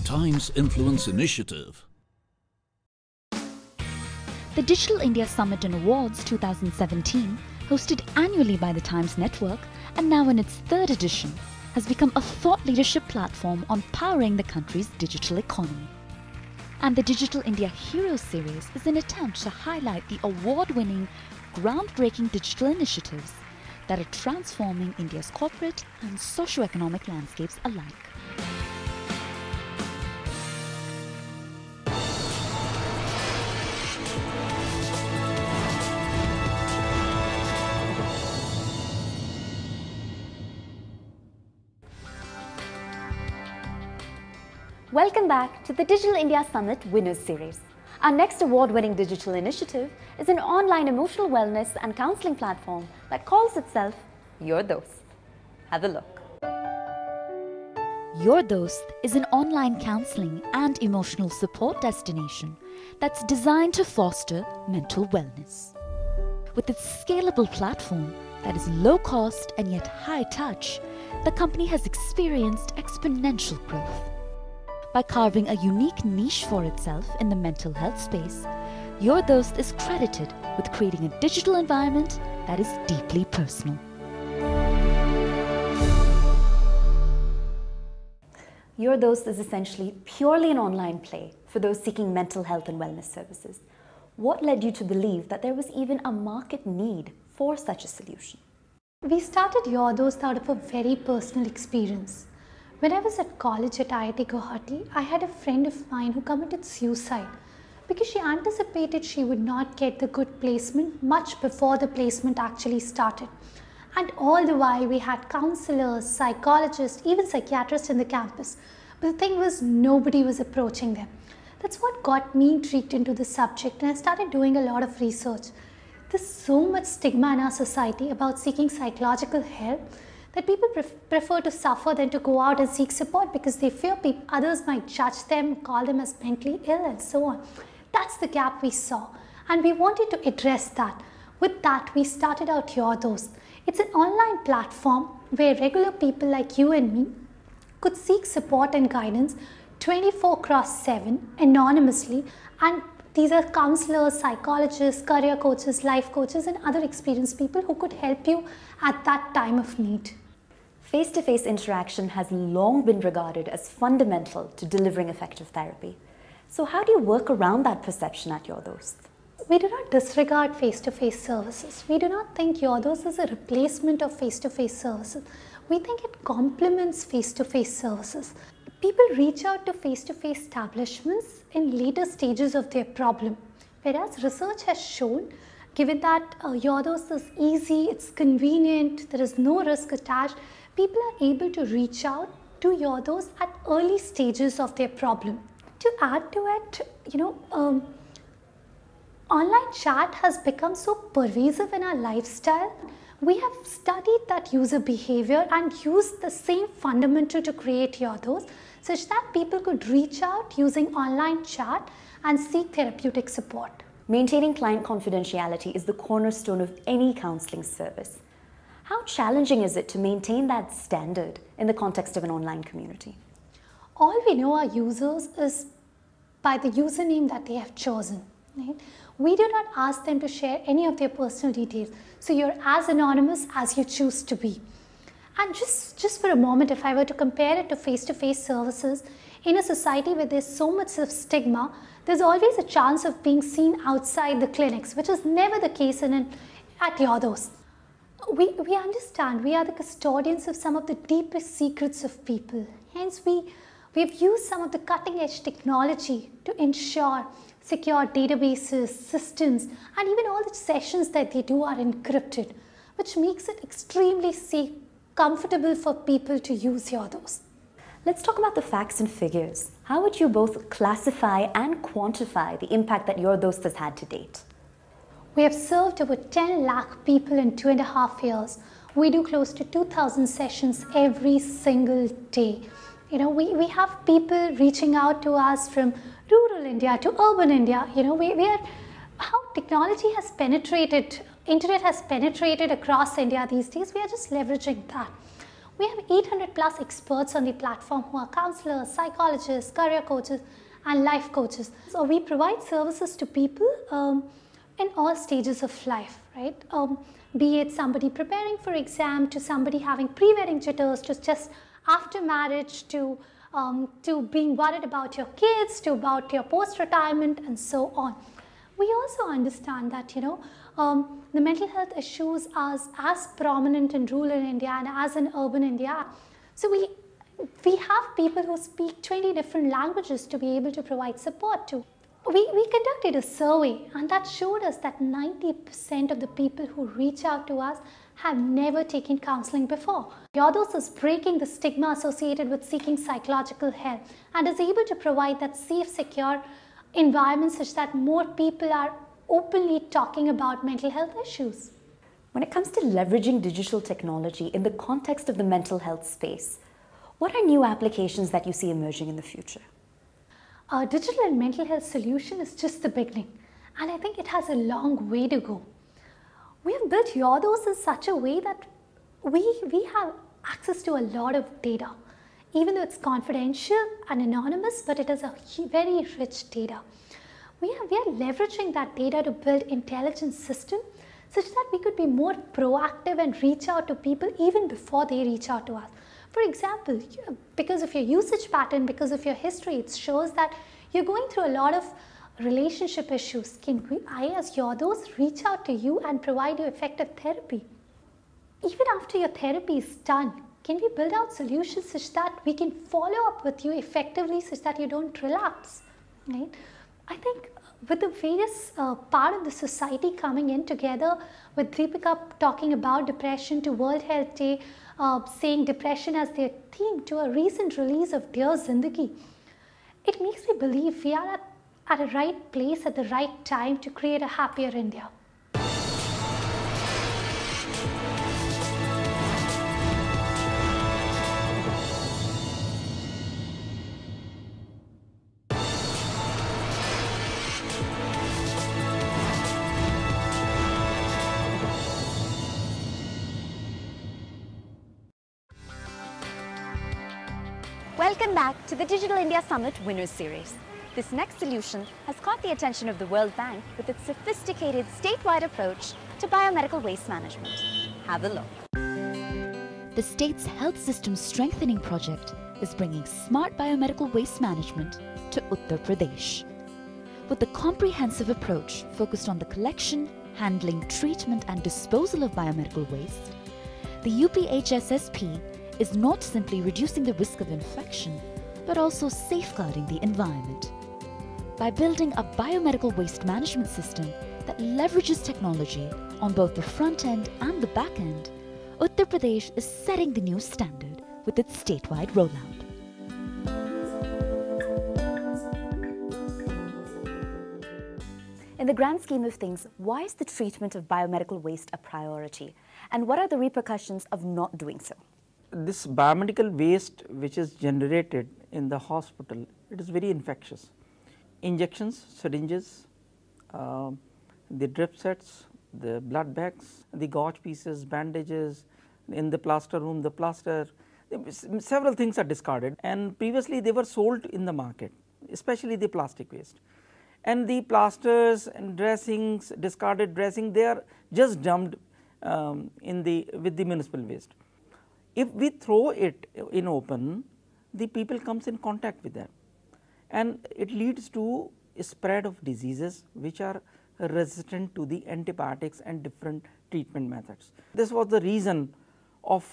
Times Influence Initiative. The Digital India Summit and Awards 2017, hosted annually by the Times Network and now in its third edition, has become a thought leadership platform on powering the country's digital economy. And the Digital India Hero Series is an attempt to highlight the award-winning, groundbreaking digital initiatives that are transforming India's corporate and socio-economic landscapes alike. Welcome back to the Digital India Summit Winners Series. Our next award-winning digital initiative is an online emotional wellness and counseling platform that calls itself Your Dost. Have a look. Your Dost is an online counseling and emotional support destination that's designed to foster mental wellness. With its scalable platform that is low cost and yet high touch, the company has experienced exponential growth. By carving a unique niche for itself in the mental health space, Your Dost is credited with creating a digital environment that is deeply personal. Your Dost is essentially purely an online play for those seeking mental health and wellness services. What led you to believe that there was even a market need for such a solution? We started Your Dost out of a very personal experience. When I was at college at IIT Guwahati, I had a friend of mine who committed suicide because she anticipated she would not get the good placement much before the placement actually started. And all the while we had counselors, psychologists, even psychiatrists in the campus. But the thing was, nobody was approaching them. That's what got me intrigued into the subject, and I started doing a lot of research. There's so much stigma in our society about seeking psychological help that people prefer to suffer than to go out and seek support because they fear others might judge them, call them as mentally ill and so on. That's the gap we saw, and we wanted to address that. With that, we started out Your Dost. It's an online platform where regular people like you and me could seek support and guidance 24/7 anonymously, and these are counselors, psychologists, career coaches, life coaches and other experienced people who could help you at that time of need. Face-to-face interaction has long been regarded as fundamental to delivering effective therapy. So how do you work around that perception at Your Dost? We do not disregard face-to-face services. We do not think Your Dost is a replacement of face-to-face services. We think it complements face-to-face services. People reach out to face-to-face establishments in later stages of their problem. Whereas research has shown, given that Your Dost is easy, it's convenient, there is no risk attached, people are able to reach out to Your Dost at early stages of their problem. To add to it, online chat has become so pervasive in our lifestyle. We have studied that user behavior and used the same fundamental to create Your Dost, such that people could reach out using online chat and seek therapeutic support. Maintaining client confidentiality is the cornerstone of any counseling service. How challenging is it to maintain that standard in the context of an online community? All we know our users is by the username that they have chosen. Right? We do not ask them to share any of their personal details. So you're as anonymous as you choose to be. And just for a moment, if I were to compare it to face-to-face services, in a society where there's so much of stigma, there's always a chance of being seen outside the clinics, which is never the case at Your Dost. We understand we are the custodians of some of the deepest secrets of people. Hence, we've used some of the cutting-edge technology to ensure secure databases, systems, and even all the sessions that they do are encrypted, which makes it extremely safe, comfortable for people to use Your Dost. Let's talk about the facts and figures. How would you both classify and quantify the impact that your dost has had to date? We have served over 10 lakh people in 2.5 years. We do close to 2,000 sessions every single day. We have people reaching out to us from rural India to urban India. We are, how technology has penetrated, internet has penetrated across India these days. We are just leveraging that. We have 800 plus experts on the platform who are counselors, psychologists, career coaches and life coaches. So we provide services to people in all stages of life, right? Be it somebody preparing for exam, to somebody having pre-wedding jitters, to just after marriage, to being worried about your kids, to about your post-retirement and so on. We also understand that, the mental health issues are as prominent in rural India and as in urban India. So we have people who speak 20 different languages to be able to provide support to. We conducted a survey and that showed us that 90% of the people who reach out to us have never taken counseling before. Yodos is breaking the stigma associated with seeking psychological help and is able to provide that safe, secure environment such that more people are openly talking about mental health issues. When it comes to leveraging digital technology in the context of the mental health space, what are new applications that you see emerging in the future? Our digital and mental health solution is just the beginning, and I think it has a long way to go. We have built Yodos in such a way that we have access to a lot of data, even though it's confidential and anonymous, but it is a very rich data. We are leveraging that data to build intelligent system such that we could be more proactive and reach out to people even before they reach out to us. For example, because of your usage pattern, because of your history, it shows that you're going through a lot of relationship issues. I as Yodos reach out to you and provide you effective therapy? Even after your therapy is done, can we build out solutions such that we can follow up with you effectively such that you don't relapse, right? I think with the various part of the society coming in together, with Deepika talking about depression, to World Health Day, saying depression as their theme, to a recent release of Dear Zindagi, it makes me believe we are at a right place at the right time to create a happier India. Welcome back to the Digital India Summit Winners Series. This next solution has caught the attention of the World Bank with its sophisticated statewide approach to biomedical waste management. Have a look. The state's health system strengthening project is bringing smart biomedical waste management to Uttar Pradesh. With a comprehensive approach focused on the collection, handling, treatment and disposal of biomedical waste, the UPHSSP is not simply reducing the risk of infection, but also safeguarding the environment. By building a biomedical waste management system that leverages technology on both the front end and the back end, Uttar Pradesh is setting the new standard with its statewide rollout. In the grand scheme of things, why is the treatment of biomedical waste a priority? And what are the repercussions of not doing so? This biomedical waste which is generated in the hospital, it is very infectious. Injections, syringes, the drip sets, the blood bags, the gauze pieces, bandages, in the plaster room, the plaster, several things are discarded, and previously they were sold in the market, especially the plastic waste. And the plasters and dressings, discarded dressing, they are just dumped with the municipal waste. If we throw it in open, the people comes in contact with that, and it leads to a spread of diseases which are resistant to the antibiotics and different treatment methods. This was the reason of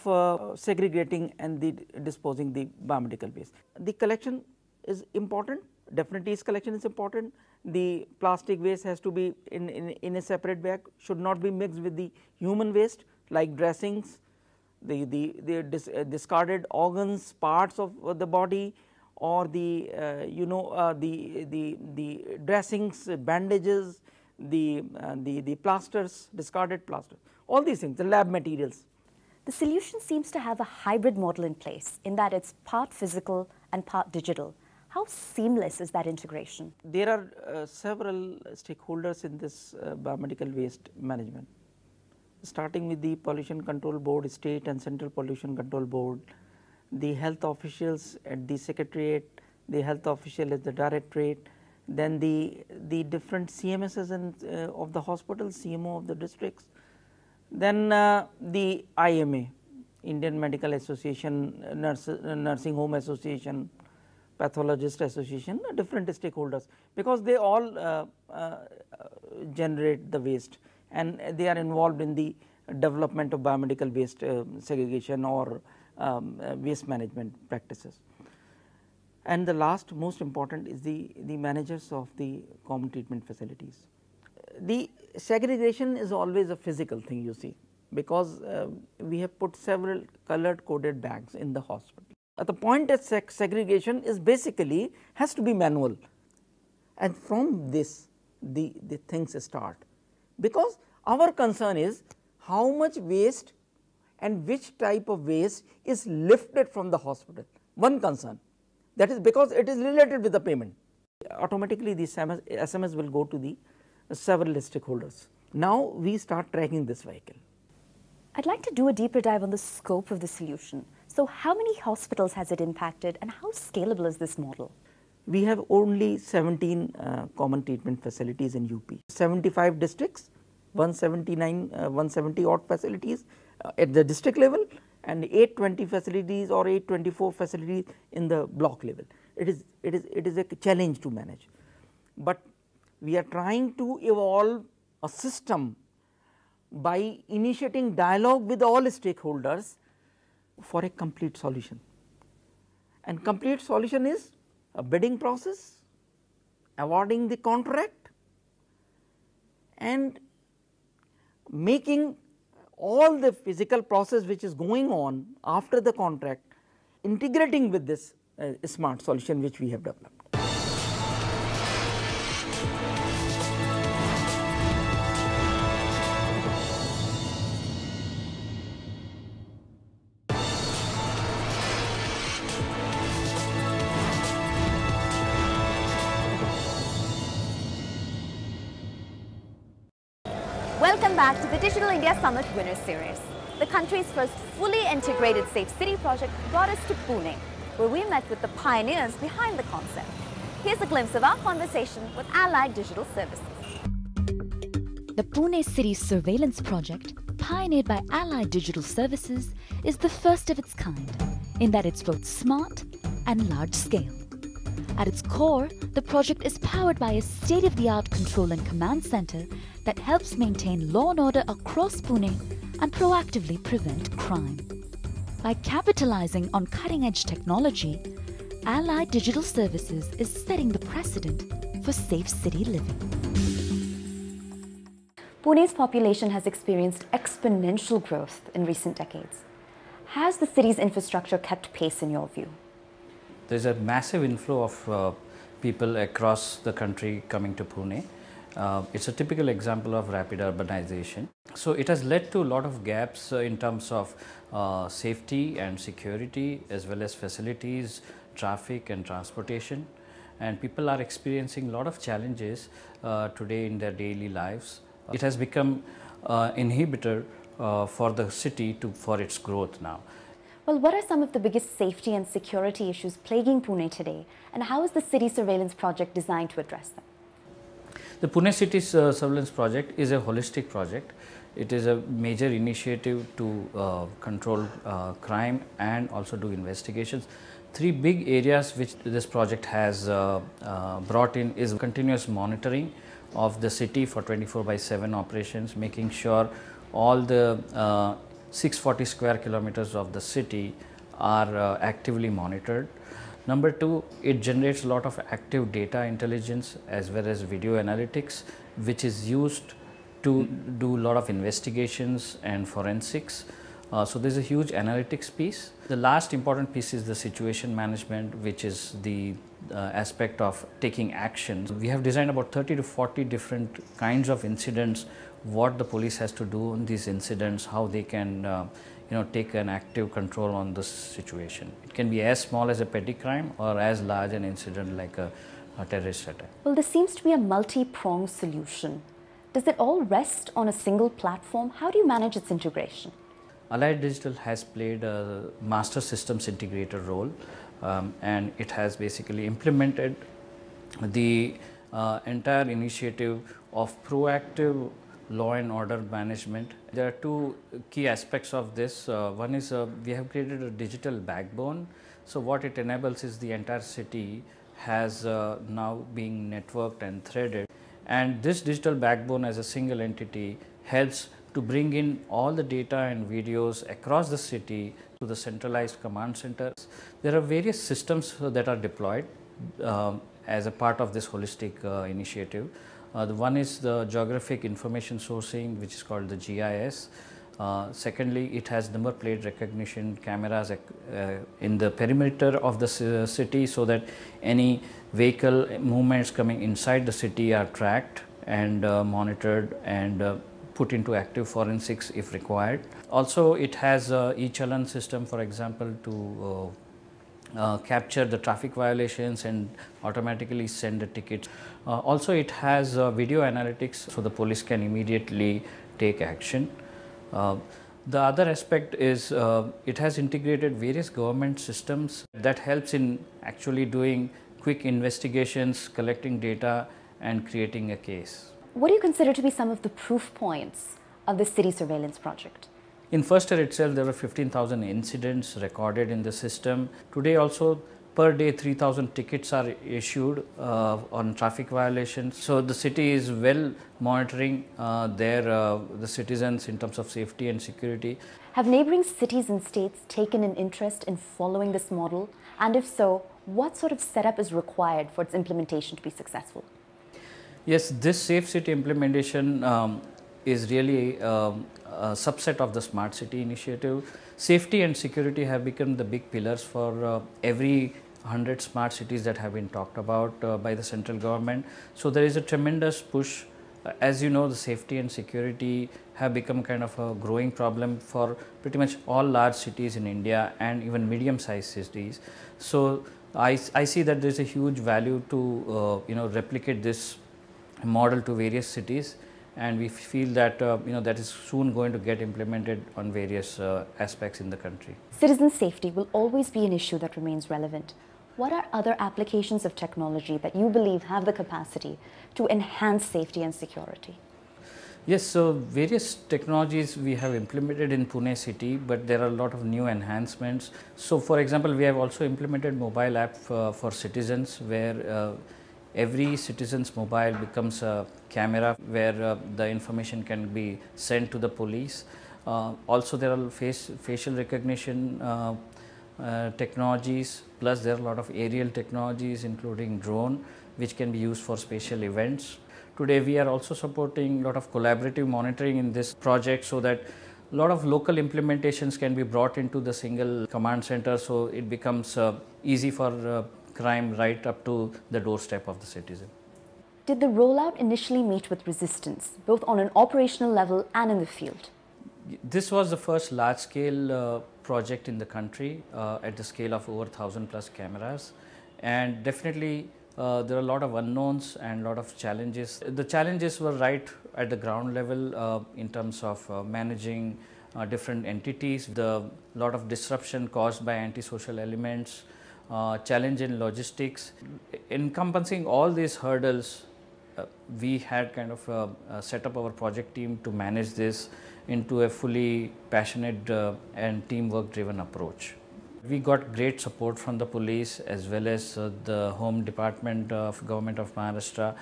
segregating and disposing the biomedical waste. The collection is important, definitely collection is important. The plastic waste has to be in a separate bag, should not be mixed with the human waste like dressings, discarded organs, parts of the body, or the dressings, bandages, the plasters, discarded plasters, all these things, the lab materials. The solution seems to have a hybrid model in place in that it's part physical and part digital. How seamless is that integration? There are several stakeholders in this biomedical waste management, starting with the Pollution Control Board, State and Central Pollution Control Board, the health officials at the Secretariat, the health official at the Directorate, then the different CMSs of the hospitals, CMO of the districts, then the IMA, Indian Medical Association, Nursing Home Association, Pathologist Association, different stakeholders, because they all generate the waste and they are involved in the development of biomedical waste segregation or waste management practices. And the last most important is the managers of the common treatment facilities. The segregation is always a physical thing, you see, because we have put several colored coded bags in the hospital. The point at segregation is basically has to be manual, and from this the things start, because our concern is how much waste and which type of waste is lifted from the hospital. One concern, that is because it is related with the payment. Automatically the SMS will go to the several stakeholders. Now we start tracking this vehicle. I'd like to do a deeper dive on the scope of the solution. So how many hospitals has it impacted and how scalable is this model? We have only 17 common treatment facilities in UP, 75 districts, 170 odd facilities at the district level, and 820 facilities or 824 facilities in the block level. It is a challenge to manage, but we are trying to evolve a system by initiating dialogue with all stakeholders for a complete solution. And complete solution is a bidding process, awarding the contract, and making all the physical process which is going on after the contract, integrating with this smart solution which we have developed. Welcome back to the Digital India Summit Winner Series. The country's first fully integrated Safe City project brought us to Pune, where we met with the pioneers behind the concept. Here's a glimpse of our conversation with Allied Digital Services. The Pune City Surveillance Project, pioneered by Allied Digital Services, is the first of its kind, in that it's both smart and large scale. At its core, the project is powered by a state-of-the-art control and command center that helps maintain law and order across Pune and proactively prevent crime. By capitalizing on cutting-edge technology, Allied Digital Services is setting the precedent for safe city living. Pune's population has experienced exponential growth in recent decades. Has the city's infrastructure kept pace in your view? There's a massive inflow of people across the country coming to Pune. It's a typical example of rapid urbanization. So it has led to a lot of gaps in terms of safety and security, as well as facilities, traffic and transportation. And people are experiencing a lot of challenges today in their daily lives. It has become inhibitor for the city for its growth now. Well, what are some of the biggest safety and security issues plaguing Pune today, and how is the city surveillance project designed to address them? The Pune City Surveillance Project is a holistic project. It is a major initiative to control crime and also do investigations. Three big areas which this project has brought in is continuous monitoring of the city for 24/7 operations, making sure all the 640 square kilometers of the city are actively monitored. Number two, it generates a lot of active data intelligence as well as video analytics, which is used to do a lot of investigations and forensics. So there's a huge analytics piece. The last important piece is the situation management, which is the aspect of taking action. We have designed about 30 to 40 different kinds of incidents, what the police has to do on these incidents, how they can take an active control on this situation. It can be as small as a petty crime or as large an incident like a terrorist attack. Well, this seems to be a multi-pronged solution. Does it all rest on a single platform? How do you manage its integration? Allied Digital has played a master systems integrator role, and it has basically implemented the entire initiative of proactive law and order management. There are two key aspects of this. One is we have created a digital backbone. So what it enables is the entire city has now being networked and threaded, and this digital backbone as a single entity helps to bring in all the data and videos across the city to the centralized command centers. There are various systems that are deployed as a part of this holistic initiative. The one is the geographic information sourcing, which is called the GIS. Secondly, it has number plate recognition cameras in the perimeter of the city, so that any vehicle movements coming inside the city are tracked and monitored and put into active forensics if required. Also, it has e-challan system, for example, to capture the traffic violations and automatically send the tickets. Also, it has video analytics, so the police can immediately take action. The other aspect is it has integrated various government systems that helps in actually doing quick investigations, collecting data and creating a case. What do you consider to be some of the proof points of the city surveillance project? In first year itself, there were 15,000 incidents recorded in the system. Today also, per day 3,000 tickets are issued on traffic violations. So the city is well monitoring the citizens in terms of safety and security. Have neighboring cities and states taken an interest in following this model? And if so, what sort of setup is required for its implementation to be successful? Yes, this Safe City implementation is really a subset of the Smart City initiative. Safety and security have become the big pillars for every 100 smart cities that have been talked about by the central government. So there is a tremendous push. As you know, the safety and security have become kind of a growing problem for pretty much all large cities in India and even medium-sized cities. So I see that there is a huge value to replicate this model to various cities, and we feel that that is soon going to get implemented on various aspects in the country. Citizen safety will always be an issue that remains relevant. What are other applications of technology that you believe have the capacity to enhance safety and security? Yes, so various technologies we have implemented in Pune city, but there are a lot of new enhancements. So for example, we have also implemented mobile app for citizens, where every citizen's mobile becomes a camera where the information can be sent to the police. Also, there are facial recognition technologies, plus there are a lot of aerial technologies including drone, which can be used for special events. Today we are also supporting a lot of collaborative monitoring in this project, so that a lot of local implementations can be brought into the single command center, so it becomes easy for crime right up to the doorstep of the citizen. Did the rollout initially meet with resistance, both on an operational level and in the field? This was the first large-scale project in the country at the scale of over 1,000 plus cameras, and definitely there are a lot of unknowns and a lot of challenges. The challenges were right at the ground level in terms of managing different entities, the lot of disruption caused by antisocial elements, challenge in logistics. Encompassing all these hurdles, we had kind of set up our project team to manage this into a fully passionate and teamwork driven approach. We got great support from the police as well as the Home Department of Government of Maharashtra.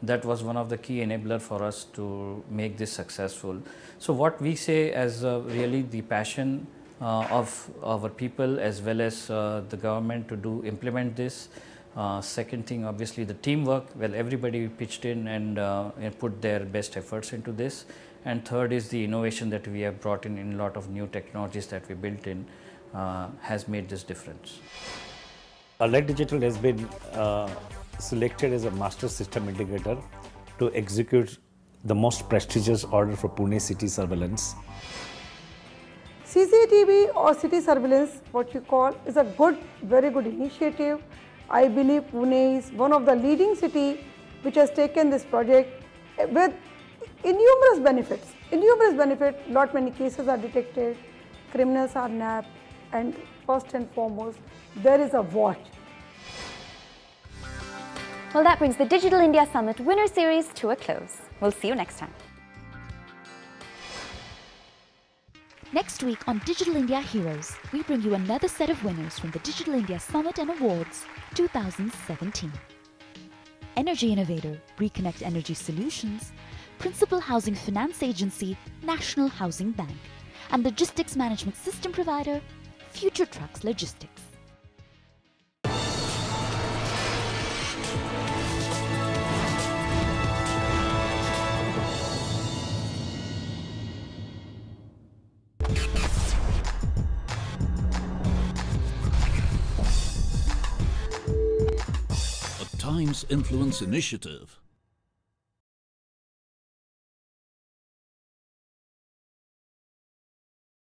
That was one of the key enablers for us to make this successful. So what we say as really the passion of our people as well as the government to implement this. Second thing, obviously the teamwork. Well, everybody pitched in and put their best efforts into this, and third is the innovation that we have brought in a lot of new technologies that we built in has made this difference. Allied Digital has been selected as a master system integrator to execute the most prestigious order for Pune city surveillance. CCTV or city surveillance, what you call, is a very good initiative. I believe Pune is one of the leading cities which has taken this project with innumerous benefits. Lot many cases are detected, criminals are nabbed, and first and foremost, there is a watch. Well, that brings the Digital India Summit Winner Series to a close. We'll see you next time. Next week on Digital India Heroes, we bring you another set of winners from the Digital India Summit and Awards 2017. Energy Innovator, Reconnect Energy Solutions, Principal Housing Finance Agency, National Housing Bank, and Logistics Management System Provider, Future Trucks Logistics. Times Influence Initiative.